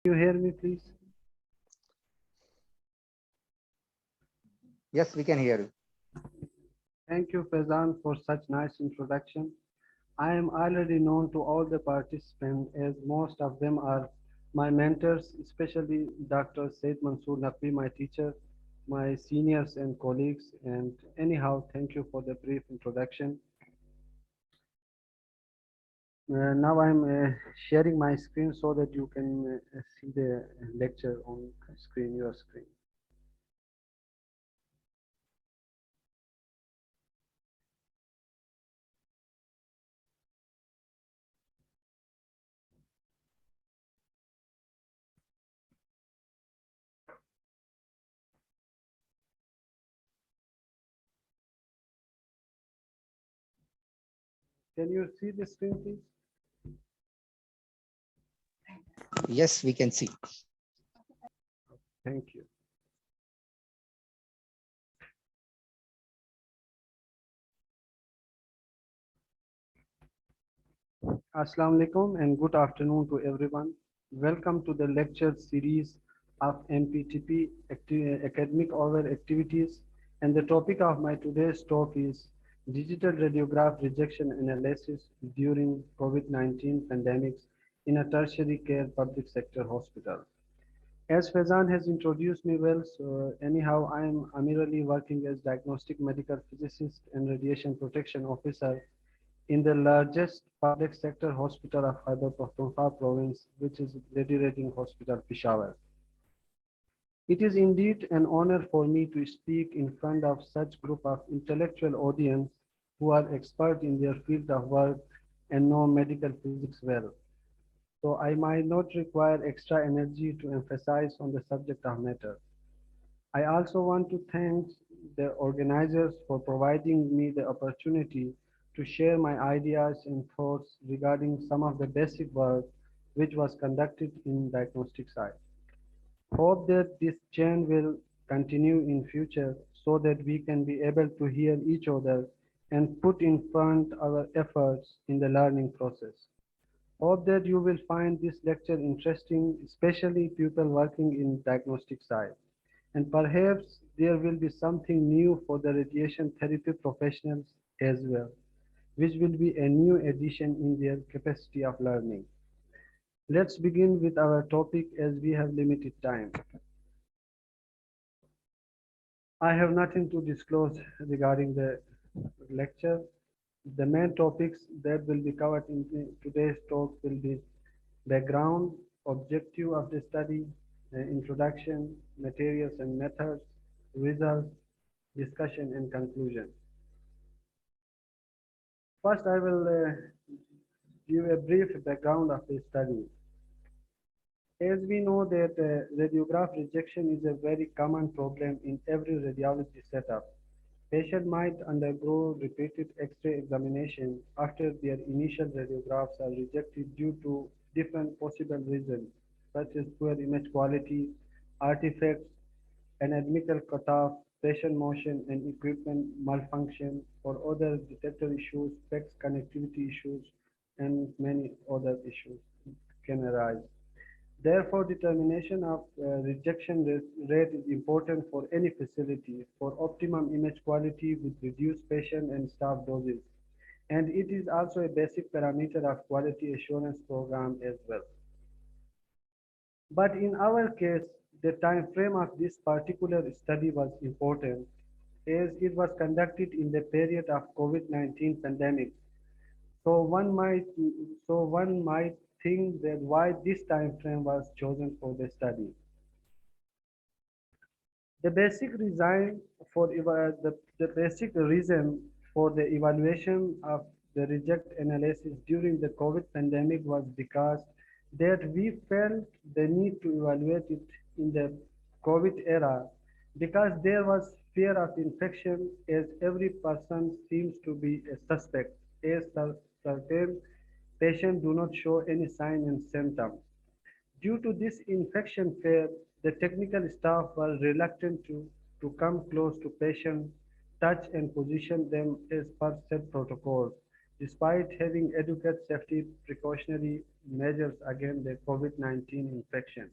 You hear me, please? Yes, we can hear you. Thank you, Faizan, for such nice introduction. I am already known to all the participants as most of them are my mentors, especially Dr. Said Mansoor Naqvi, my teacher, my seniors and colleagues. And anyhow, thank you for the brief introduction. Now I'm sharing my screen so that you can see the lecture on screen, your screen. Can you see the screen, please? Yes, we can see. Thank you. Assalamu alaikum and good afternoon to everyone. Welcome to the lecture series of MPTP academic over activities, and the topic of my today's talk is digital radiograph rejection analysis during COVID-19 pandemics in a tertiary care public sector hospital. As Faizan has introduced me well, so anyhow, I am Amir working as diagnostic medical physicist and radiation protection officer in the largest public sector hospital of Khyber Pakhtunkhwa province, which is Radiograph Hospital, Peshawar. It is indeed an honor for me to speak in front of such group of intellectual audience who are expert in their field of work and know medical physics well. So I might not require extra energy to emphasize on the subject of matter. I also want to thank the organizers for providing me the opportunity to share my ideas and thoughts regarding some of the basic work which was conducted in diagnostic side. Hope that this chain will continue in future so that we can be able to hear each other and put in front our efforts in the learning process. Hope that you will find this lecture interesting, especially people working in diagnostic side. And perhaps there will be something new for the radiation therapy professionals as well, which will be a new addition in their capacity of learning. Let's begin with our topic as we have limited time. I have nothing to disclose regarding the lecture. The main topics that will be covered in today's talk will be background, objective of the study, introduction, materials and methods, results, discussion and conclusion. First, I will give a brief background of the study. As we know that radiograph rejection is a very common problem in every radiology setup. Patient might undergo repeated X-ray examination after their initial radiographs are rejected due to different possible reasons, such as poor image quality, artifacts, anatomical cutoff, patient motion and equipment malfunction, or other detector issues, PEX connectivity issues, and many other issues can arise. Therefore, determination of rejection rate is important for any facility for optimum image quality with reduced patient and staff doses. And it is also a basic parameter of quality assurance program as well. But in our case, the time frame of this particular study was important as it was conducted in the period of COVID-19 pandemic. So one might one might think that why this time frame was chosen for the study. The basic reason for the basic reason for the evaluation of the reject analysis during the COVID pandemic was because that we felt the need to evaluate it in the COVID era because there was fear of infection as every person seems to be a suspect as certain patients do not show any sign and symptoms. Due to this infection fear, the technical staff were reluctant to come close to patients, touch and position them as per set protocol, despite having adequate safety precautionary measures against the COVID-19 infection.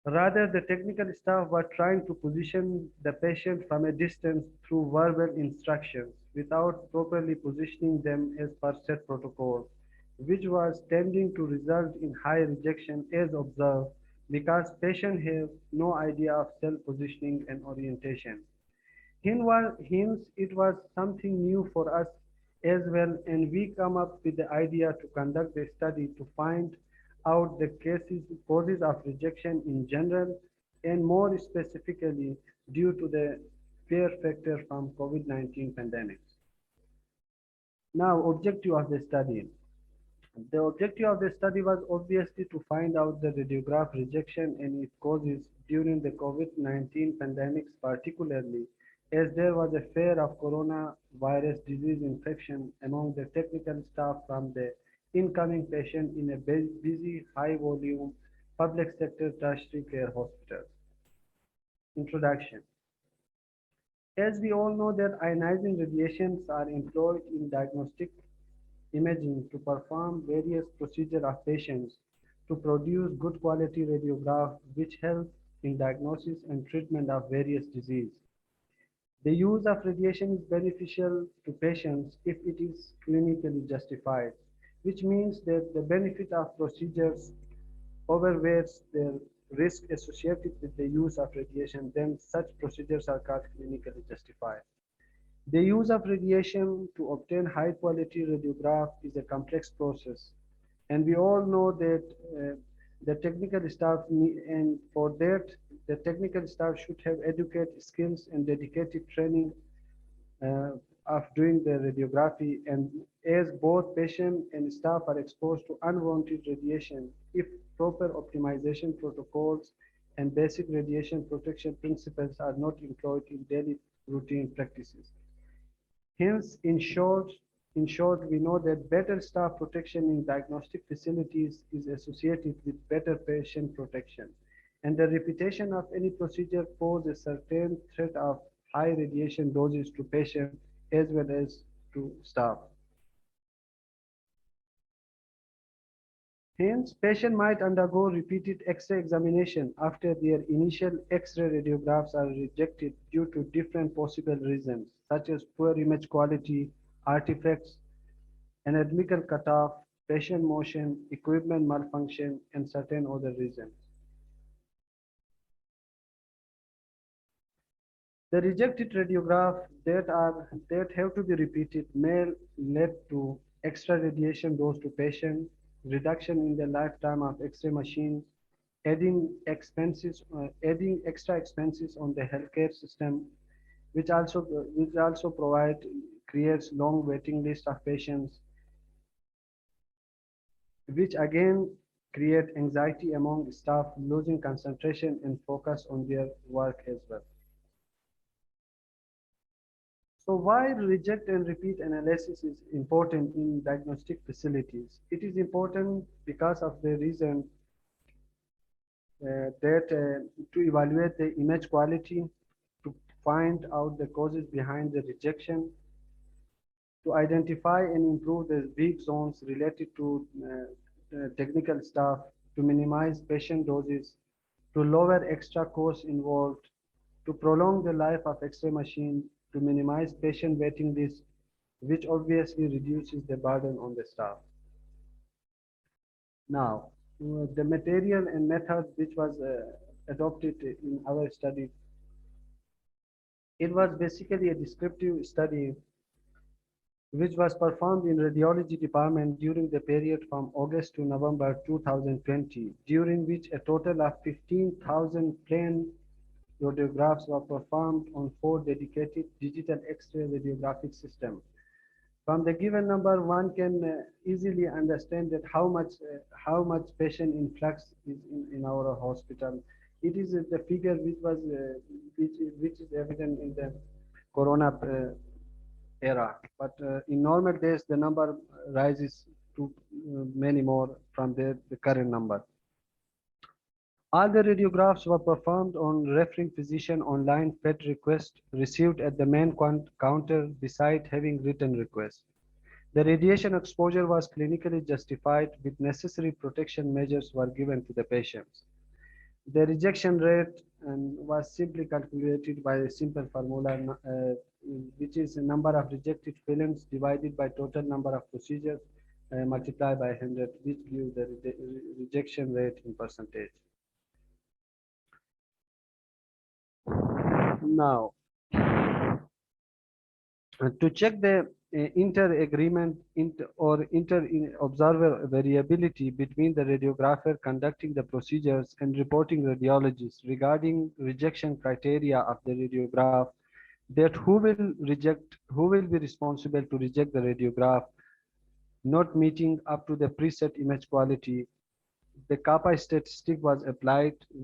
Rather, the technical staff were trying to position the patient from a distance through verbal instructions without properly positioning them as per set protocol, which was tending to result in high rejection as observed because patients have no idea of self-positioning and orientation. Hence, it was something new for us as well, and we come up with the idea to conduct a study to find out the causes of rejection in general, and more specifically due to the fear factor from COVID-19 pandemic. Now, objective of the study. The objective of the study was obviously to find out the radiograph rejection and its causes during the COVID-19 pandemics, particularly as there was a fear of coronavirus disease infection among the technical staff from the incoming patient in a busy, high-volume public sector tertiary care hospitals. Introduction. As we all know that ionizing radiations are employed in diagnostic imaging to perform various procedures of patients to produce good quality radiograph which help in diagnosis and treatment of various diseases. The use of radiation is beneficial to patients if it is clinically justified, which means that the benefit of procedures overweights the risk associated with the use of radiation, then such procedures are called clinically justified. The use of radiation to obtain high quality radiograph is a complex process, and we all know that the technical staff and for that the technical staff should have adequate skills and dedicated training uh, of doing the radiography, and as both patient and staff are exposed to unwanted radiation, if proper optimization protocols and basic radiation protection principles are not employed in daily routine practices. Hence, in short, we know that better staff protection in diagnostic facilities is associated with better patient protection, and the repetition of any procedure poses a certain threat of high radiation doses to patients as well as to staff. Hence, patient might undergo repeated X-ray examination after their initial X-ray radiographs are rejected due to different possible reasons, such as poor image quality, artifacts, anatomical cutoff, patient motion, equipment malfunction, and certain other reasons. The rejected radiograph that have to be repeated may lead to extra radiation dose to patient, reduction in the lifetime of X-ray machines, adding extra expenses on the healthcare system, which also creates long waiting list of patients, which again create anxiety among staff, losing concentration and focus on their work as well. So why reject and repeat analysis is important in diagnostic facilities? It is important because of the reason that to evaluate the image quality, to find out the causes behind the rejection, to identify and improve the weak zones related to technical staff, to minimize patient doses, to lower extra costs involved, to prolong the life of X-ray machine, to minimize patient waiting list, which obviously reduces the burden on the staff. Now, the material and method which was adopted in our study, it was basically a descriptive study which was performed in radiology department during the period from August to November 2020, during which a total of 15,000 plain radiographs were performed on 4 dedicated digital X-ray radiographic systems. From the given number, one can easily understand that how much patient influx is in our hospital. It is the figure which is evident in the corona era, but in normal days the number rises to many more from the current number. All the radiographs were performed on referring physician online PET request received at the main counter beside having written request. The radiation exposure was clinically justified with necessary protection measures were given to the patients. The rejection rate was simply calculated by a simple formula, which is the number of rejected films divided by total number of procedures multiplied by 100, which gives the rejection rate in percentage. Now, to check the inter-agreement or inter-observer variability between the radiographer conducting the procedures and reporting radiologists regarding rejection criteria of the radiograph, that who will be responsible to reject the radiograph not meeting up to the preset image quality. The kappa statistic was applied, uh,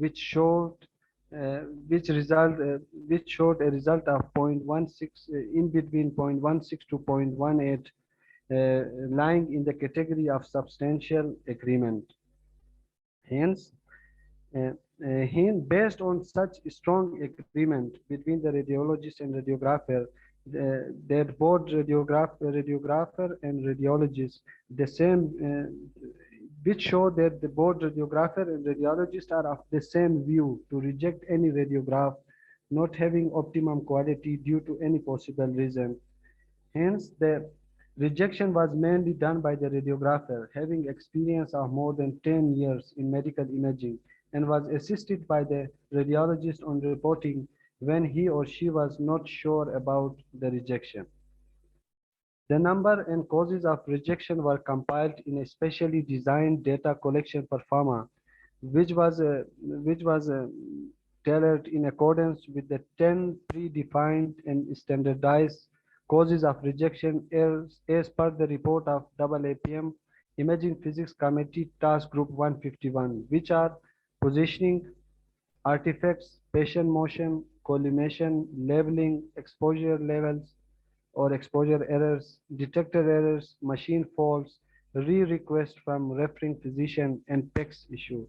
which result uh, which showed a result of 0.16 in between 0.16 to 0.18, lying in the category of substantial agreement. Hence, uh, based on such strong agreement between the radiologist and radiographer, that both radiographer and radiologist the same, which show that the both radiographer and radiologist are of the same view to reject any radiograph not having optimum quality due to any possible reason. Hence, the rejection was mainly done by the radiographer, having experience of more than 10 years in medical imaging, and was assisted by the radiologist on reporting when he or she was not sure about the rejection. The number and causes of rejection were compiled in a specially designed data collection for pharma, which was tailored in accordance with the 10 predefined and standardized causes of rejection as per the report of AAPM Imaging Physics Committee Task Group 151, which are positioning, artifacts, patient motion, collimation, labeling, exposure levels or exposure errors, detector errors, machine faults, re-request from referring physician, and PEX issues.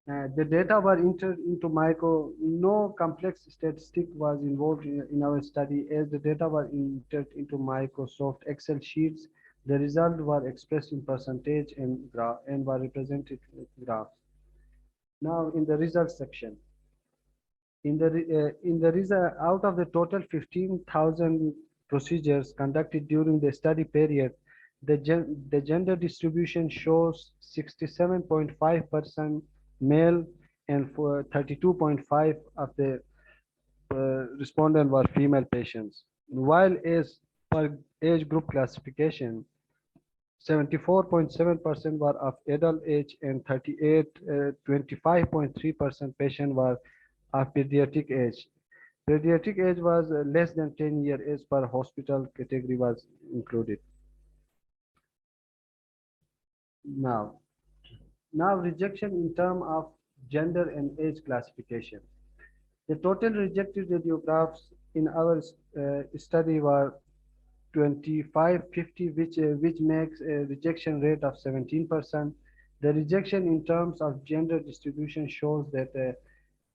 The data were entered into micro. No complex statistic was involved in our study, as the data were entered into Microsoft Excel sheets. The results were expressed in percentage and were represented with graphs. Now, in the results section, out of the total 15,000 procedures conducted during the study period, the gender distribution shows 67.5% male and for 32.5 of the respondent were female patients. While as per age group classification, 74.7% were of adult age and 25.3% patients were of pediatric age. Pediatric age was less than 10 years as per hospital category was included. Now, rejection in terms of gender and age classification. The total rejected radiographs in our study were 2550, which makes a rejection rate of 17%. The rejection in terms of gender distribution shows that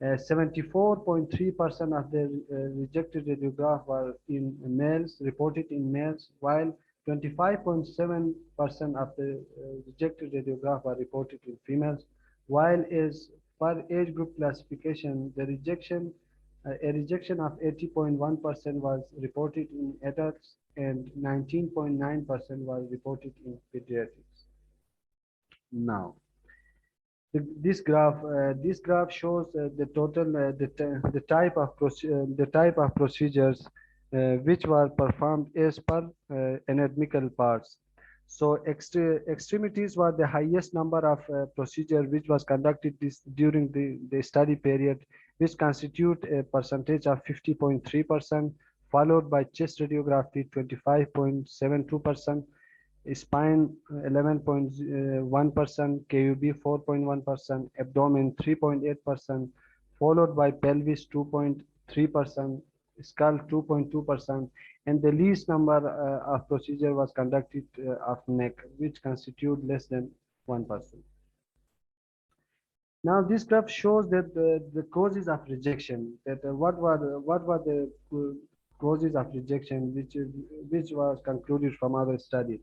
74.3% of the rejected radiograph were in males, reported in males, while 25.7% of the rejected radiograph were reported in females, while as per age group classification, a rejection of 80.1% was reported in adults and 19.9% was reported in pediatrics. Now, this graph shows the total the type of procedures which were performed as per anatomical parts. So extremities were the highest number of procedure which was conducted during the study period, which constitute a percentage of 50.3%, followed by chest radiography 25.72%, spine 11.1%, KUB 4.1%, abdomen 3.8%, followed by pelvis 2.3%, skull 2.2%, and the least number of procedure was conducted of neck, which constitute less than 1%. Now this graph shows that the causes of rejection, that what were the causes of rejection, which was concluded from our study,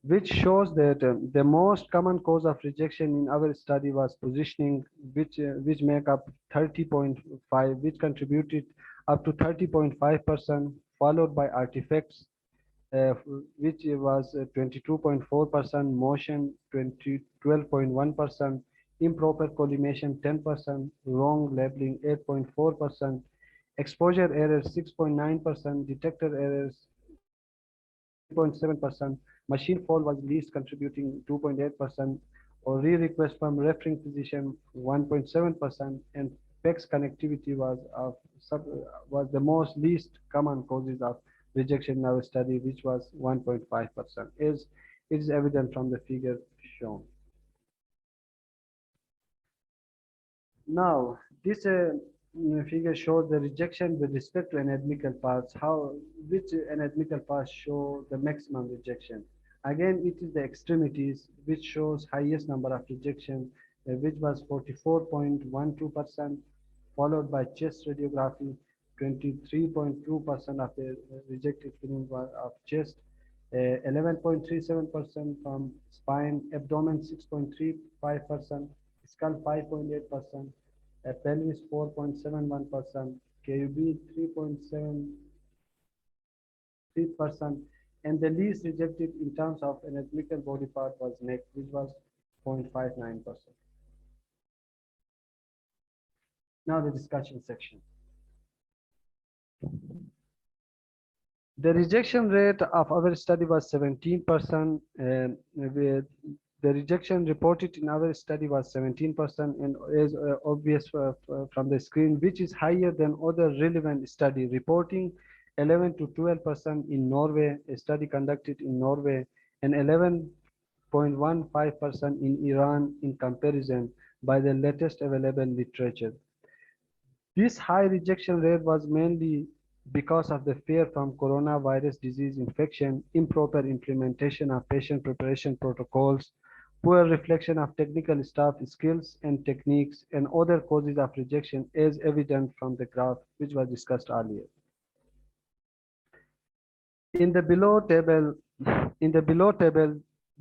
which shows that the most common cause of rejection in our study was positioning, which make up 30.5, which contributed up to 30.5%, followed by artifacts, uh, which was 22.4%, motion 12.1%, improper collimation 10%, wrong labeling 8.4%, exposure errors 6.9%, detector errors 3.7%, machine fault was least contributing 2.8%, or re-request from referring physician 1.7%, and PEX connectivity was the most least common causes of rejection in our study, which was 1.5%, as it is evident from the figure shown. Now, this figure shows the rejection with respect to anatomical parts, which anatomical parts show the maximum rejection. Again, it is the extremities which shows highest number of rejection, which was 44.12%, followed by chest radiography, 23.2% of the rejected film was of chest, 11.37% from spine, abdomen 6.35%, skull 5.8%, pelvis 4.71%, KUB 3.73%, and the least rejected in terms of anatomical body part was neck, which was 0.59%. Now the discussion section. The rejection rate of our study was 17%. The rejection reported in our study was 17%, and is obvious from the screen, which is higher than other relevant study reporting 11 to 12% in Norway, a study conducted in Norway, and 11.15% in Iran in comparison by the latest available literature. This high rejection rate was mainly because of the fear from coronavirus disease infection, improper implementation of patient preparation protocols, poor reflection of technical staff skills and techniques, and other causes of rejection as evident from the graph which was discussed earlier. In the below table,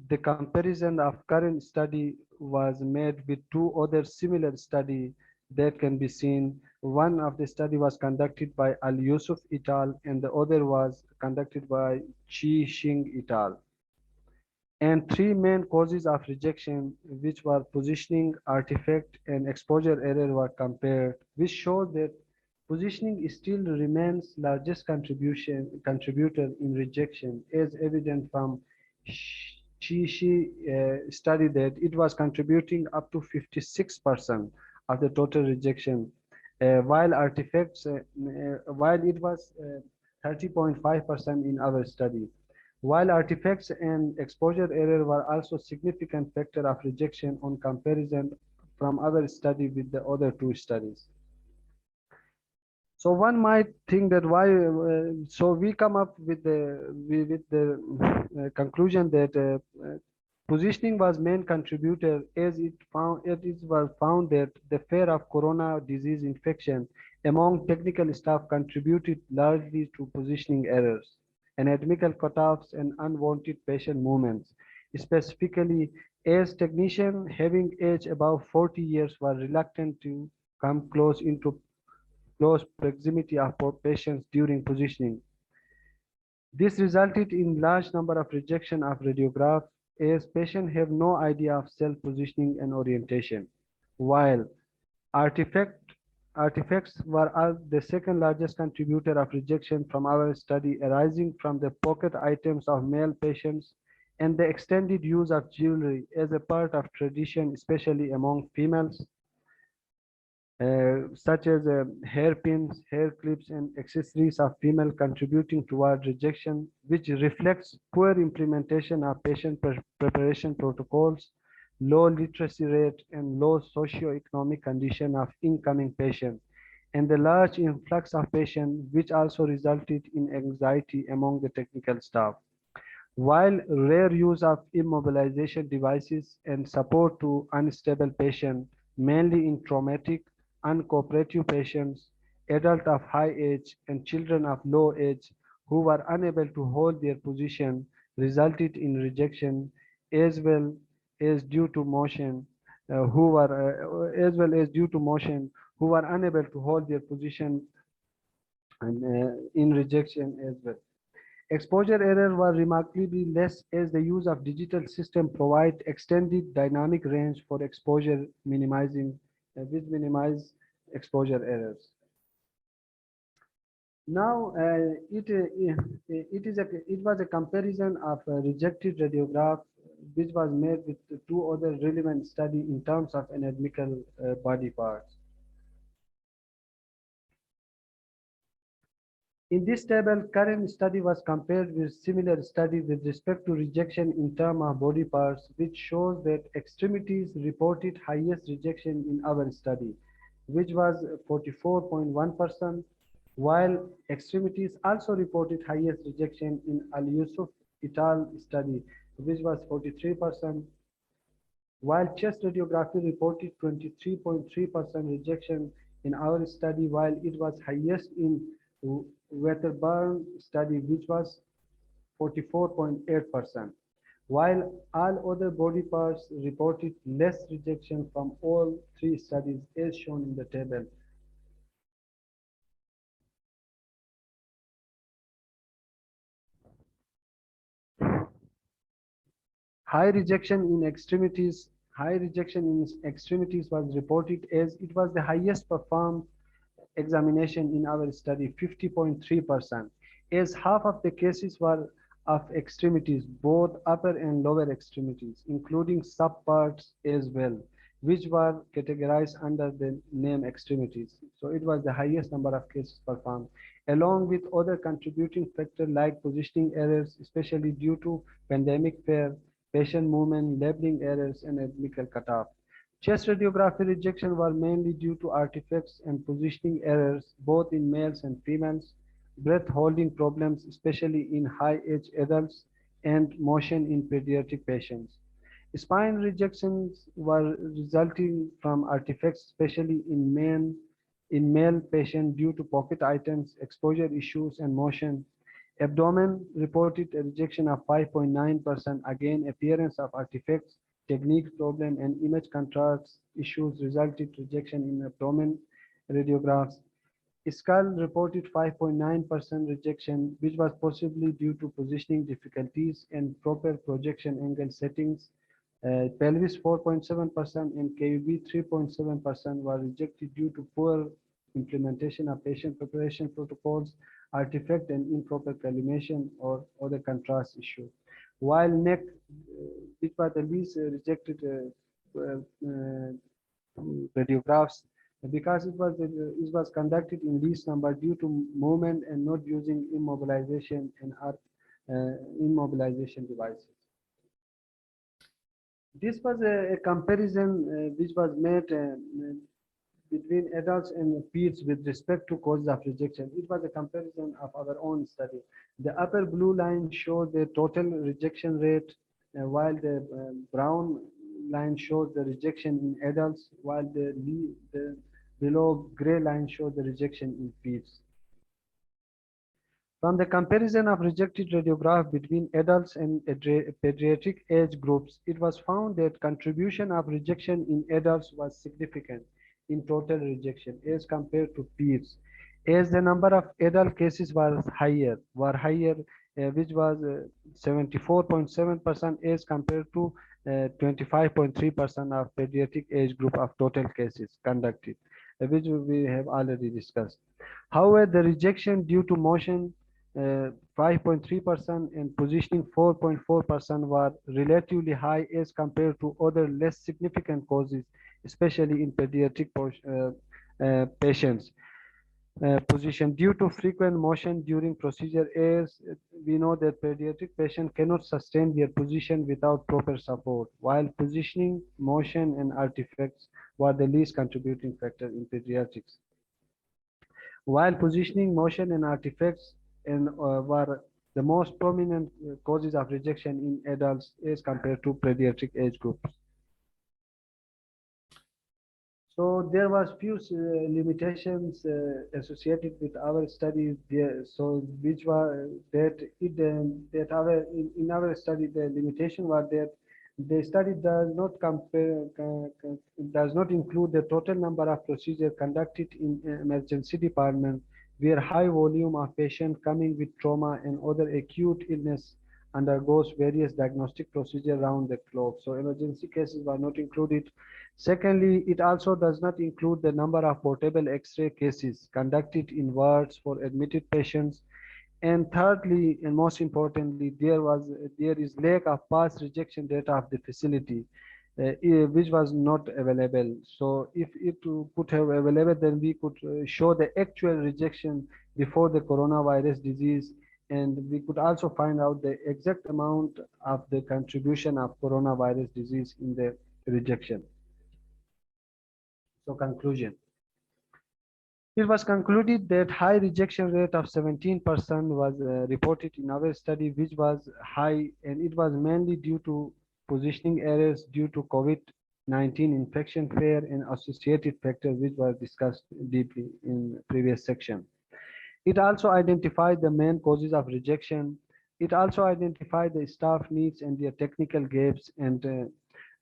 the comparison of current study was made with two other similar study that can be seen. One of the study was conducted by Al Yusuf et al. And the other was conducted by Chi Xing et al. And three main causes of rejection, which were positioning, artifact, and exposure error, were compared, which showed that positioning still remains largest contributor in rejection, as evident from Chi study that it was contributing up to 56% of the total rejection, while while it was 30.5% in our study. While artifacts and exposure error were also significant factor of rejection on comparison from our study with the other two studies. So one might think that why, so we come up with the conclusion that positioning was main contributor, as it was found that the fear of corona disease infection among technical staff contributed largely to positioning errors, anatomical cutoffs, and unwanted patient movements. Specifically, as technicians having age above 40 years were reluctant to come close proximity of patients during positioning. This resulted in large number of rejection of radiographs, as patients have no idea of self-positioning and orientation. While artifact, artifacts were the second largest contributor of rejection from our study, arising from the pocket items of male patients and the extended use of jewelry as a part of tradition, especially among females, such as hairpins, hair clips, and accessories of female contributing toward rejection, which reflects poor implementation of patient preparation protocols, low literacy rate, and low socio-economic condition of incoming patients, and the large influx of patients, which also resulted in anxiety among the technical staff. While rare use of immobilization devices and support to unstable patients, mainly in traumatic, uncooperative patients, adults of high age, and children of low age who were unable to hold their position resulted in rejection as well as due to motion as well as due to motion who were unable to hold their position and in rejection as well. Exposure error was remarkably less as the use of digital system provide extended dynamic range for exposure minimizing which minimize exposure errors. Now it was a comparison of a rejected radiograph which was made with the two other relevant study in terms of anatomical body parts. In this table, current study was compared with similar study with respect to rejection in terms of body parts, which shows that extremities reported highest rejection in our study, which was 44.1%, while extremities also reported highest rejection in Al Yusuf et al. Study, which was 43%, while chest radiography reported 23.3% rejection in our study, while it was highest in Wetterburn study, which was 44.8%, while all other body parts reported less rejection from all three studies as shown in the table. High rejection in extremities was reported as it was the highest performed examination in our study, 50.3%, as half of the cases were of extremities, both upper and lower extremities, including subparts as well, which were categorized under the name extremities. So it was the highest number of cases performed, along with other contributing factors like positioning errors, especially due to pandemic fear, patient movement, labeling errors, and ethnical cutoff. Chest radiography rejection were mainly due to artifacts and positioning errors, both in males and females, breath holding problems, especially in high-age adults, and motion in pediatric patients. Spine rejections were resulting from artifacts, especially in male patients due to pocket items, exposure issues, and motion. Abdomen reported a rejection of 5.9%, again appearance of artifacts, technique problem, and image contrast issues resulted rejection in abdomen radiographs. Skull reported 5.9% rejection, which was possibly due to positioning difficulties and proper projection angle settings. Pelvis 4.7% and KUB 3.7% were rejected due to poor implementation of patient preparation protocols, artifact and improper collimation or other contrast issue. While neck, which was the least rejected radiographs, because it was conducted in least number due to movement and not using immobilization and immobilization devices. This was a comparison which was made between adults and peers with respect to causes of rejection. It was a comparison of our own study. The upper blue line shows the total rejection rate, while the brown line shows the rejection in adults, while the below gray line shows the rejection in peers. From the comparison of rejected radiograph between adults and pediatric age groups, it was found that contribution of rejection in adults was significant in total rejection as compared to peers, as the number of adult cases were higher, which was 74.7% as compared to 25.3% of pediatric age group of total cases conducted, which we have already discussed. However, the rejection due to motion 5.3% and positioning 4.4% were relatively high as compared to other less significant causes, especially in pediatric patients. Position due to frequent motion during procedure, as we know that pediatric patient cannot sustain their position without proper support, while positioning, motion, and artifacts were the least contributing factor in pediatrics. While positioning, motion, and artifacts were the most prominent causes of rejection in adults as compared to pediatric age groups. So there was few limitations associated with our studies there. So which were that that in our study the limitation was that the study does not does not include the total number of procedures conducted in emergency department where high volume of patients coming with trauma and other acute illness undergoes various diagnostic procedures round the clock. So emergency cases were not included. Secondly, it also does not include the number of portable X-ray cases conducted in wards for admitted patients. And thirdly, and most importantly, there is lack of past rejection data of the facility, which was not available. So if it could have available, then we could show the actual rejection before the coronavirus disease, and we could also find out the exact amount of the contribution of coronavirus disease in the rejection. So conclusion. It was concluded that high rejection rate of 17% was reported in our study, which was high, and it was mainly due to positioning errors due to COVID-19 infection fear and associated factors, which were discussed deeply in previous section. It also identified the main causes of rejection. It also identified the staff needs and their technical gaps. And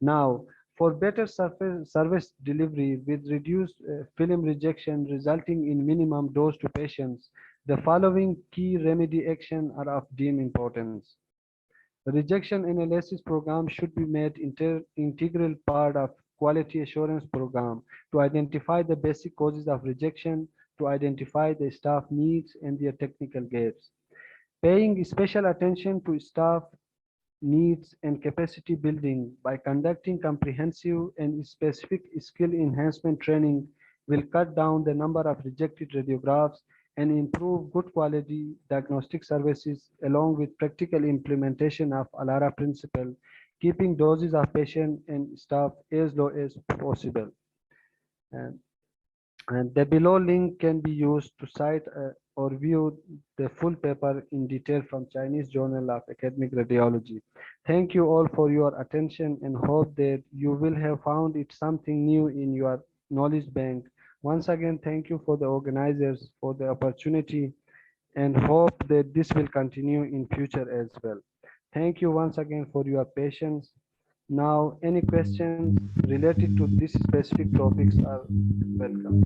now, for better service delivery with reduced film rejection resulting in minimum dose to patients, the following key remedy action are of deep importance. The rejection analysis program should be made integral part of quality assurance program to identify the basic causes of rejection, to identify the staff needs and their technical gaps. Paying special attention to staff needs and capacity building by conducting comprehensive and specific skill enhancement training will cut down the number of rejected radiographs and improve good quality diagnostic services along with practical implementation of ALARA principle, keeping doses of patient and staff as low as possible. And and the below link can be used to cite or view the full paper in detail from Chinese Journal of Academic Radiology. Thank you all for your attention and hope that you will have found it something new in your knowledge bank. Once again, thank you for the organizers for the opportunity and hope that this will continue in future as well. Thank you once again for your patience. Now, any questions related to these specific topics are welcome.